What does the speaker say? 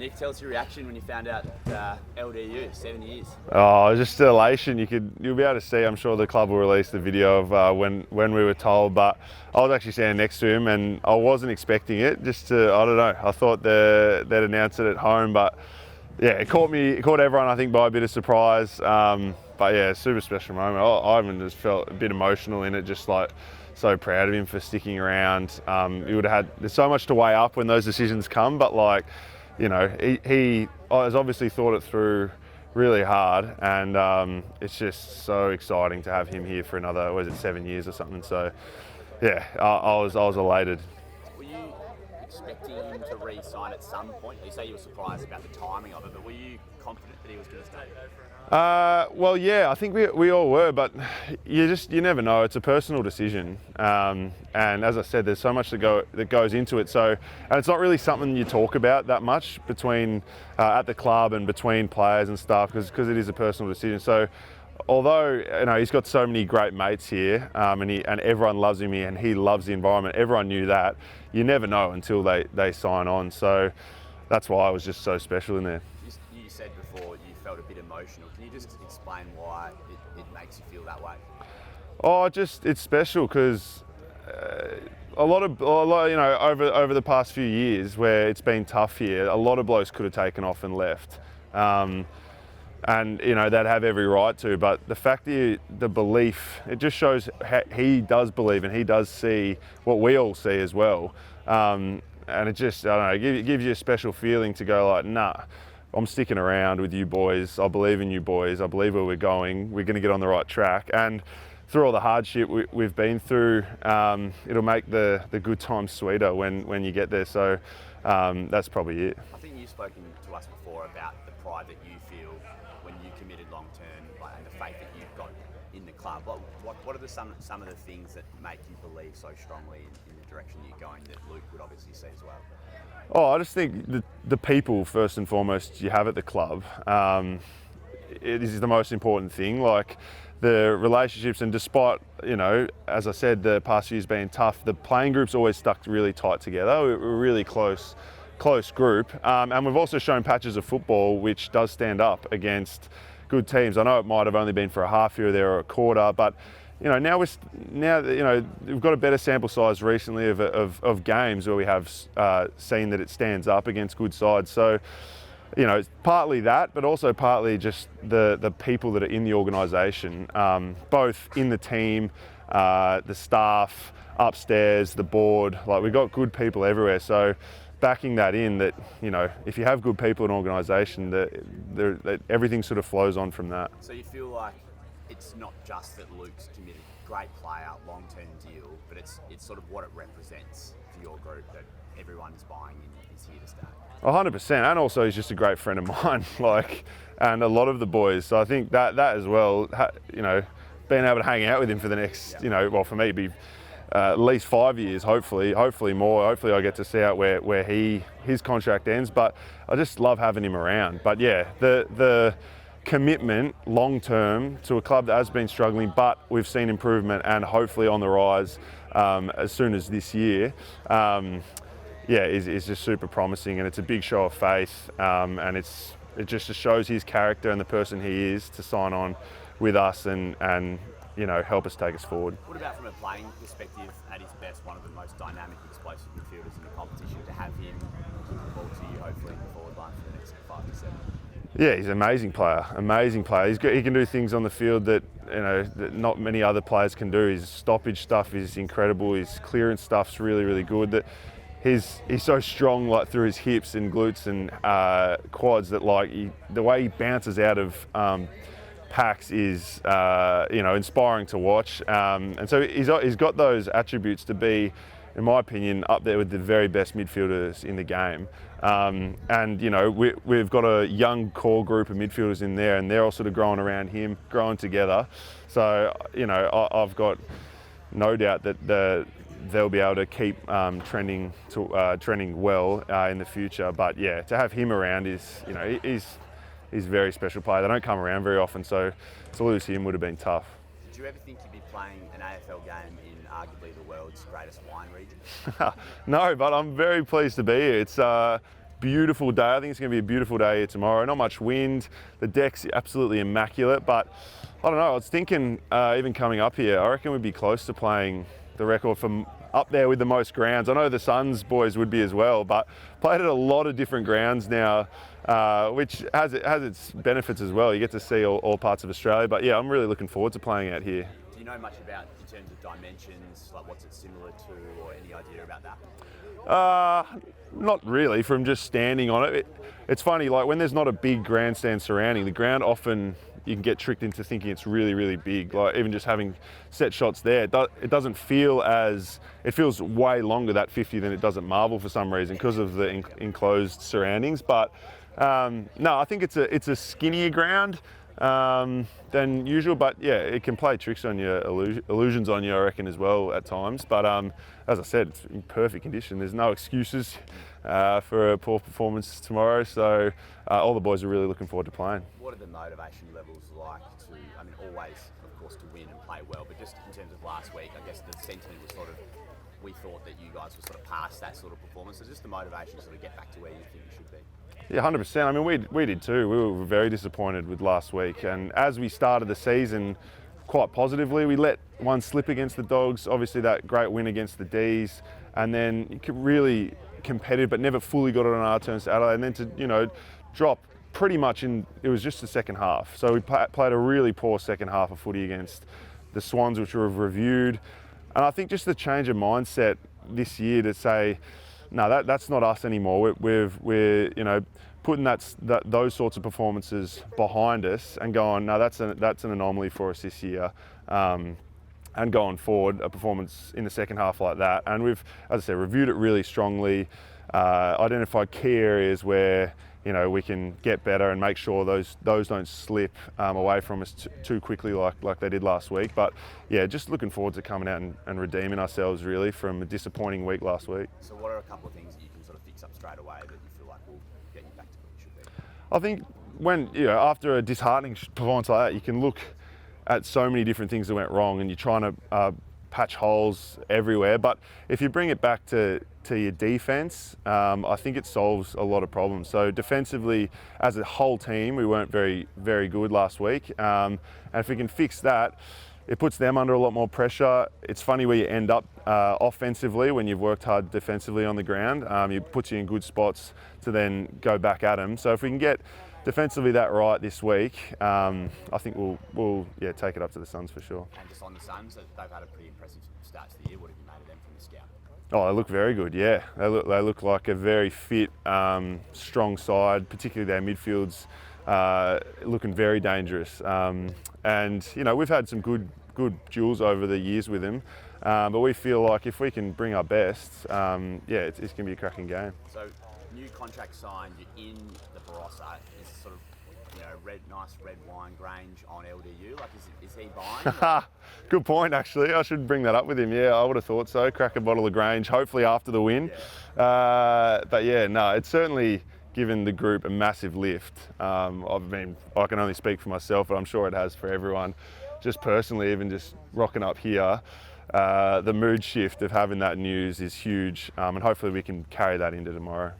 Nick, tell us your reaction when you found out LDU, 7 years. Oh, just elation. You'll be able to see. I'm sure the club will release the video of when we were told. But I was actually standing next to him, and I wasn't expecting it. I don't know. I thought they'd announce it at home, but yeah, it caught everyone, I think, by a bit of surprise. But yeah, super special moment. I even just felt a bit emotional in it, just like so proud of him for sticking around. He would have had. There's so much to weigh up when those decisions come, but like, you know, he has obviously thought it through really hard, and it's just so exciting to have him here for another, 7 years or something. So yeah, I was elated. Were you expecting him to re-sign at some point? You say you were surprised about the timing of it, but were you confident that he was going to stay? Well, yeah, I think we all were, but you never know. It's a personal decision, and as I said, there's so much that goes into it. So, and it's not really something you talk about that much between at the club and between players and stuff, because it is a personal decision. So, although he's got so many great mates here, and everyone loves him here, and he loves the environment. Everyone knew that. You never know until they sign on. So, that's why it was just so special in there. You said before you felt a bit emotional. Can you just explain why it makes you feel that way? Oh, it's special because a lot, over the past few years where it's been tough here, a lot of blokes could have taken off and left. And they'd have every right to, but the fact that the belief, it just shows he does believe and he does see what we all see as well. And it just, I don't know, it gives you a special feeling to go like, nah, I'm sticking around with you boys. I believe in you boys. I believe where we're going. We're going to get on the right track. And through all the hardship we've been through, it'll make the good times sweeter when you get there. So that's probably it. I think you've spoken to us before about the pride that you feel when you committed long term, and the faith that you've got in the club. What are some of the things that make you believe so strongly in the direction you're going that Luke would obviously see as well? Oh, I just think the people, first and foremost, you have at the club. It is the most important thing. Like the relationships, and despite, as I said, the past few years being tough, the playing group's always stuck really tight together. We're a really close group. And we've also shown patches of football which does stand up against good teams. I know it might have only been for a half year there or a quarter, but now we've got a better sample size recently of games where we have seen that it stands up against good sides. So, it's partly that, but also partly just the people that are in the organisation, both in the team, the staff, upstairs, the board. Like, we've got good people everywhere. So, backing that in, that if you have good people in an organisation, that everything sort of flows on from that. So you feel like it's not just that Luke's committed, great player, long-term deal, but it's sort of what it represents for your group, that everyone is buying in, is here to stay. 100%, and also he's just a great friend of mine, and a lot of the boys. So I think that as well, being able to hang out with him for the next, for me, it'd be at least 5 years, hopefully more. Hopefully I get to see out where his contract ends, but I just love having him around. But yeah, the commitment long term to a club that has been struggling, but we've seen improvement and hopefully on the rise as soon as this year. Is just super promising, and it's a big show of faith, and it just shows his character and the person he is to sign on with us and help us take us forward. What about from a playing perspective, at his best, one of the most dynamic, explosive midfielders in the competition, to have him give the ball to you hopefully in the forward line for the next 5 to 7? Yeah, he's an amazing player. He can do things on the field that that not many other players can do. His stoppage stuff is incredible. His clearance stuff's really, really good. That he's so strong, like through his hips and glutes and quads, that the way he bounces out of packs is inspiring to watch. And so he's got those attributes to be, in my opinion, up there with the very best midfielders in the game. We've got a young core group of midfielders in there, and they're all sort of growing around him, growing together. So, I've got no doubt that they'll be able to keep trending well in the future. But yeah, to have him around is, he's a very special player. They don't come around very often, so to lose him would have been tough. Did you ever think you'd be playing an AFL game in arguably the world's greatest wine region? No, but I'm very pleased to be here. beautiful day. I think it's going to be a beautiful day here tomorrow. Not much wind. The deck's absolutely immaculate, but I don't know. I was thinking even coming up here, I reckon we'd be close to playing the record from up there with the most grounds. I know the Suns boys would be as well, but played at a lot of different grounds now, which has its benefits as well. You get to see all parts of Australia. But yeah, I'm really looking forward to playing out here. Do you know much about, in terms of dimensions, like what's it similar to, or any idea about that? Not really, from just standing on it. It's funny, like when there's not a big grandstand surrounding, the ground often you can get tricked into thinking it's really, really big. Like even just having set shots there, it doesn't feel it feels way longer, that 50, than it does at Marvel for some reason because of the enclosed surroundings. But no, I think it's a skinnier ground than usual, but yeah, it can play tricks on you, illusions on you, I reckon, as well at times. But as I said, it's in perfect condition. There's no excuses for a poor performance tomorrow, so all the boys are really looking forward to playing. What are the motivation levels like to, I mean, always, of course, to win and play well, but just in terms of last week, I guess the sentiment was sort of, we thought that you guys were sort of past that sort of performance. So just the motivation to sort of get back to where you think you should be. Yeah, 100%. I mean, we did too. We were very disappointed with last week. And as we started the season quite positively, we let one slip against the Dogs, obviously that great win against the D's, and then really competitive, but never fully got it on our terms to Adelaide. And then to, drop pretty much it was just the second half. So we played a really poor second half of footy against the Swans, which we've reviewed. And I think just the change of mindset this year to say, no, that's not us anymore. We're putting those sorts of performances behind us and going, no, that's an anomaly for us this year. And going forward, a performance in the second half like that. And we've, as I said, reviewed it really strongly, identified key areas where we can get better and make sure those don't slip away from us too quickly like they did last week. But yeah, just looking forward to coming out and redeeming ourselves really from a disappointing week last week. So what are a couple of things that you can sort of fix up straight away that you feel like will get you back to where you should be? I think when, after a disheartening performance like that, you can look at so many different things that went wrong and you're trying to patch holes everywhere. But if you bring it back to your defence, I think it solves a lot of problems. So defensively, as a whole team, we weren't very, very good last week. And if we can fix that, it puts them under a lot more pressure. It's funny where you end up offensively when you've worked hard defensively on the ground. It puts you in good spots to then go back at them. So if we can get defensively that right this week, I think we'll take it up to the Suns for sure. And just on the Suns, they've had a pretty impressive start to the year. What have you made of them from the scout? Oh, they look very good, yeah. They look like a very fit, strong side, particularly their midfields looking very dangerous. And, we've had some good duels over the years with them, but we feel like if we can bring our best, it's going to be a cracking game. So, new contract signed, you're in the Barossa, is sort of, nice red wine Grange on LDU, like is he buying? Good point, actually. I should bring that up with him. Yeah, I would have thought so. Crack a bottle of Grange, hopefully after the win. Yeah. But yeah, no, it's certainly given the group a massive lift. I can only speak for myself, but I'm sure it has for everyone. Just personally, even just rocking up here, the mood shift of having that news is huge, and hopefully we can carry that into tomorrow.